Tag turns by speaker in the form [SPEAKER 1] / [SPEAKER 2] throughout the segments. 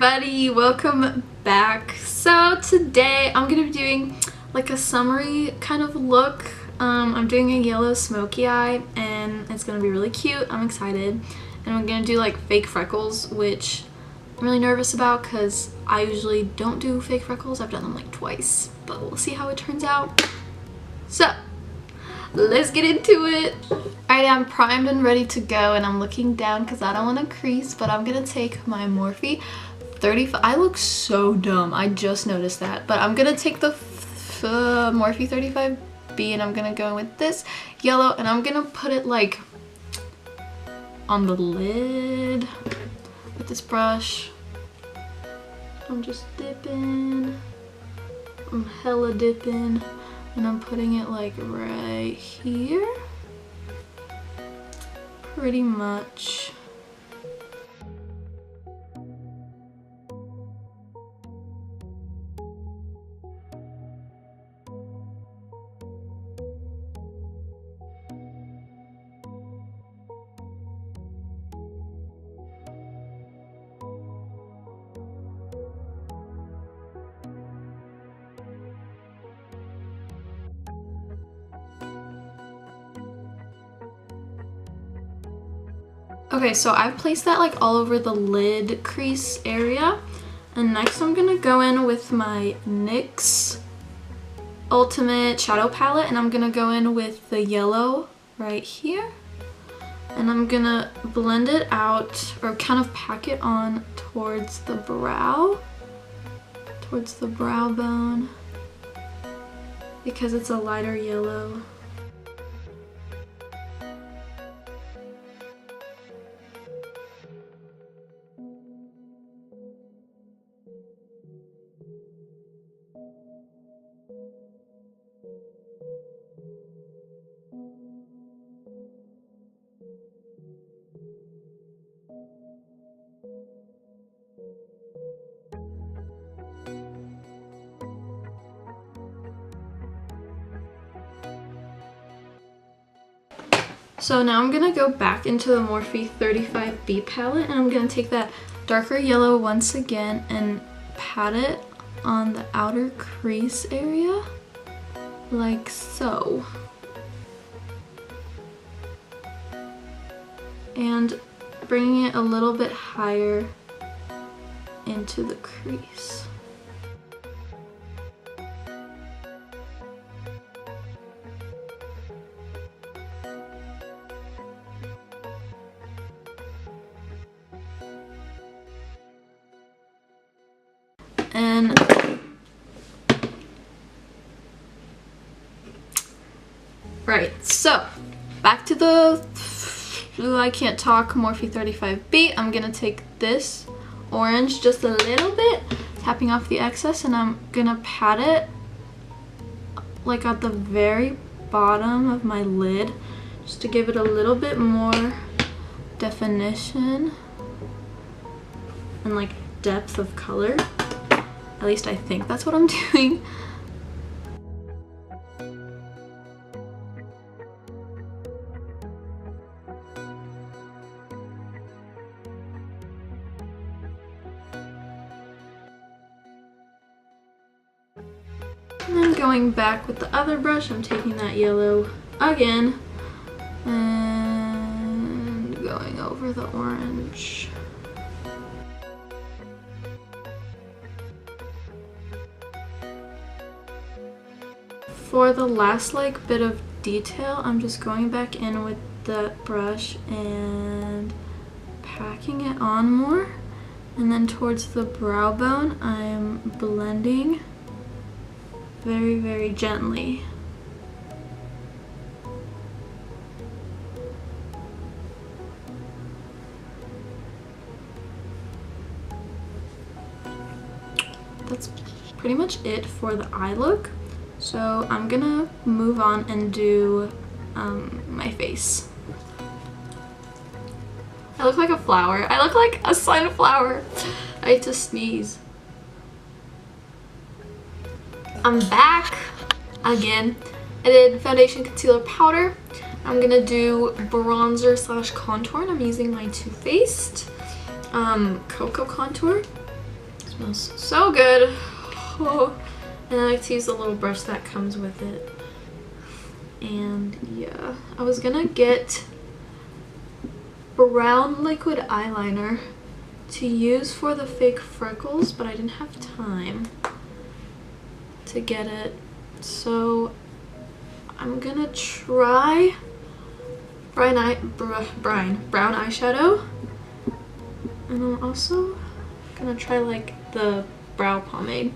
[SPEAKER 1] everybody, welcome back. So today I'm gonna be doing like a summery kind of look. I'm doing a yellow smoky eye and it's gonna be really cute. I'm excited. And I'm gonna do like fake freckles, which I'm really nervous about because I usually don't do fake freckles. I've done them like twice, but we'll see how it turns out. So let's get into it. Alright, I'm primed and ready to go, and I'm looking down because I don't want to crease, but I'm gonna take my Morphe 35. I look so dumb, I just noticed that, but I'm gonna take the Morphe 35B and I'm gonna go in with this yellow, and I'm gonna put it like on the lid with this brush. I'm just dipping, I'm hella dipping, and I'm putting it like right here, pretty much. Okay, so I've placed that like all over the lid crease area, and next I'm gonna go in with my NYX Ultimate Shadow Palette, and I'm gonna go in with the yellow right here, and I'm gonna blend it out, or kind of pack it on towards the brow bone, because it's a lighter yellow. So now I'm gonna go back into the Morphe 35B palette, and I'm gonna take that darker yellow once again and pat it on the outer crease area, like so. And bringing it a little bit higher into the crease. And right, so back to the I can't talk Morphe 35B. I'm gonna take this orange just a little bit, tapping off the excess, and I'm gonna pat it like at the very bottom of my lid, just to give it a little bit more definition and like depth of color. At least I think that's what I'm doing. And then going back with the other brush, I'm taking that yellow again and going over the orange. For the last like bit of detail, I'm just going back in with the brush and packing it on more, and then towards the brow bone I'm blending very, very gently. That's pretty much it for the eye look. So I'm gonna move on and do my face. I look like a flower. I look like a sunflower. I had to sneeze. I'm back again. I did foundation, concealer, powder. I'm gonna do bronzer slash contour, and I'm using my Too Faced Cocoa Contour. Smells so good. Oh. And I like to use the little brush that comes with it. And yeah, I was gonna get brown liquid eyeliner to use for the fake freckles, but I didn't have time to get it. So I'm gonna try brown eyeshadow. And I'm also gonna try like the brow pomade.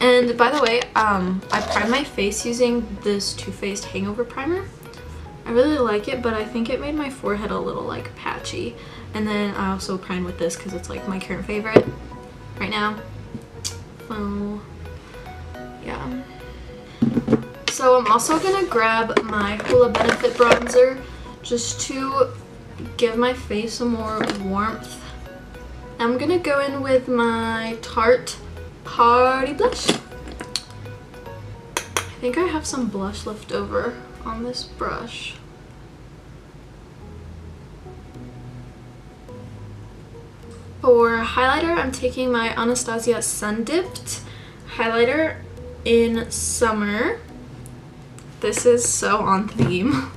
[SPEAKER 1] And by the way, I primed my face using this Too Faced Hangover Primer. I really like it, but I think it made my forehead a little like patchy. And then I also primed with this because it's like my current favorite right now. So yeah. So I'm also gonna grab my Hoola Benefit bronzer just to give my face some more warmth. I'm gonna go in with my Tarte Party Blush. I think I have some blush left over on this brush. For highlighter, I'm taking my Anastasia Sun Dipped highlighter in Summer. This is so on theme.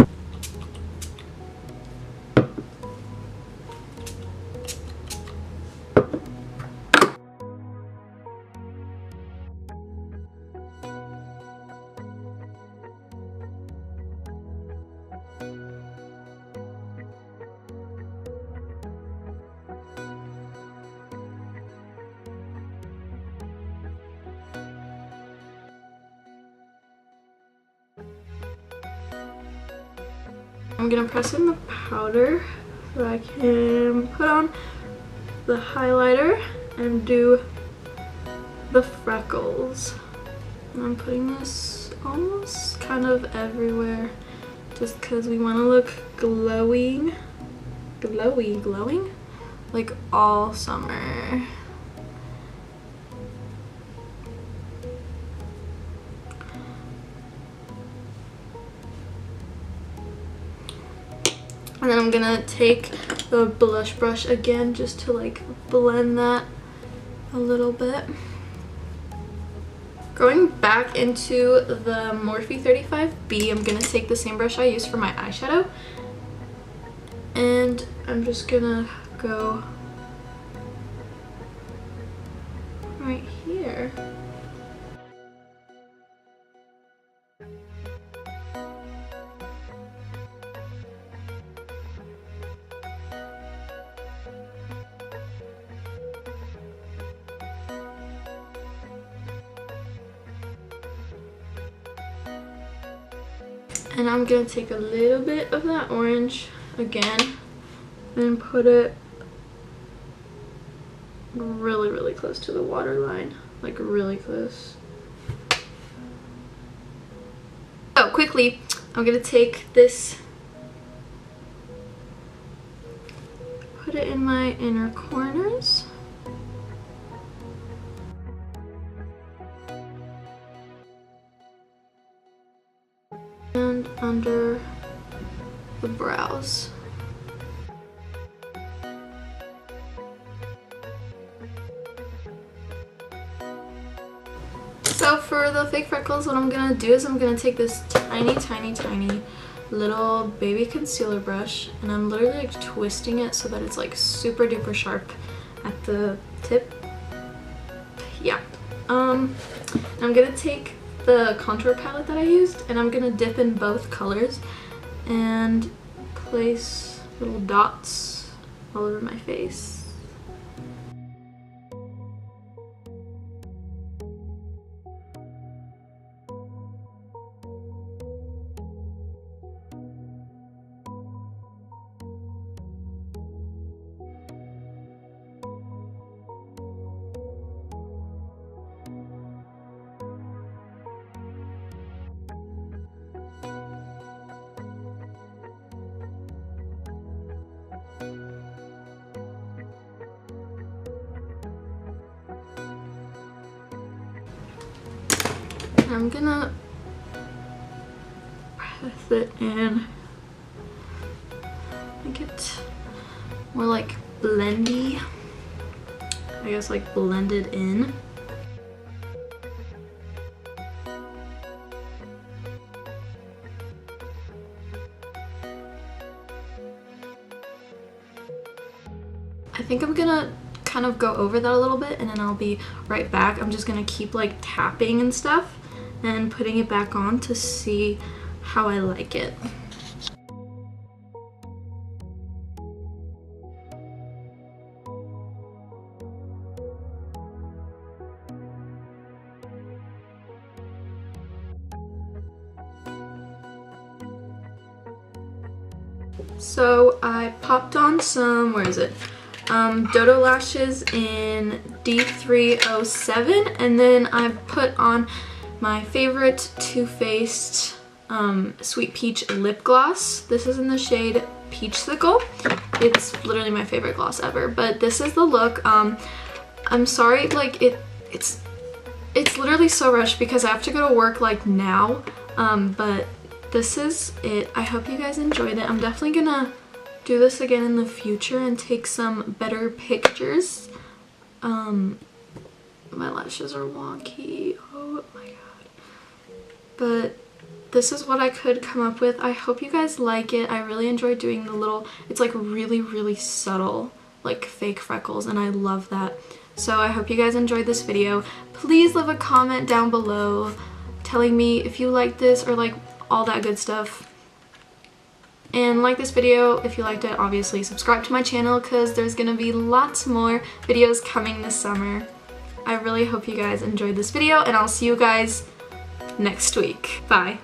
[SPEAKER 1] I'm gonna press in the powder so I can put on the highlighter and do the freckles. And I'm putting this almost kind of everywhere just because we want to look glowing like all summer. And then I'm gonna take the blush brush again just to like blend that a little bit. Going back into the Morphe 35B, I'm gonna take the same brush I used for my eyeshadow. And I'm just gonna go right here. And I'm gonna take a little bit of that orange again and put it really close to the waterline, like really close. So quickly, I'm gonna take this, put it in my inner corners. And under the brows. So for the fake freckles, what I'm gonna do is I'm gonna take this tiny little baby concealer brush, and I'm literally like twisting it so that it's like super duper sharp at the tip. Yeah. I'm gonna take the contour palette that I used, and I'm gonna dip in both colors and place little dots all over my face. I'm gonna press it in, make it more like blendy. I guess, like blend it in. I think I'm gonna kind of go over that a little bit and then I'll be right back. I'm just gonna keep like tapping and stuff and putting it back on to see how I like it. So I popped on some, where is it? Dodo lashes in D307, and then I put on my favorite Too Faced Sweet Peach lip gloss. This is in the shade Peachsicle. It's literally my favorite gloss ever, but this is the look. I'm sorry, like it's literally so rushed because I have to go to work like now, but this is it. I hope you guys enjoyed it. I'm definitely gonna do this again in the future and take some better pictures. My lashes are wonky. Oh my god. But this is what I could come up with. I hope you guys like it. I really enjoy doing the little, it's like really subtle, like fake freckles, and I love that. So I hope you guys enjoyed this video. Please leave a comment down below telling me if you like this or like all that good stuff. And like this video if you liked it. Obviously subscribe to my channel because there's gonna be lots more videos coming this summer. I really hope you guys enjoyed this video, and I'll see you guys next week. Bye.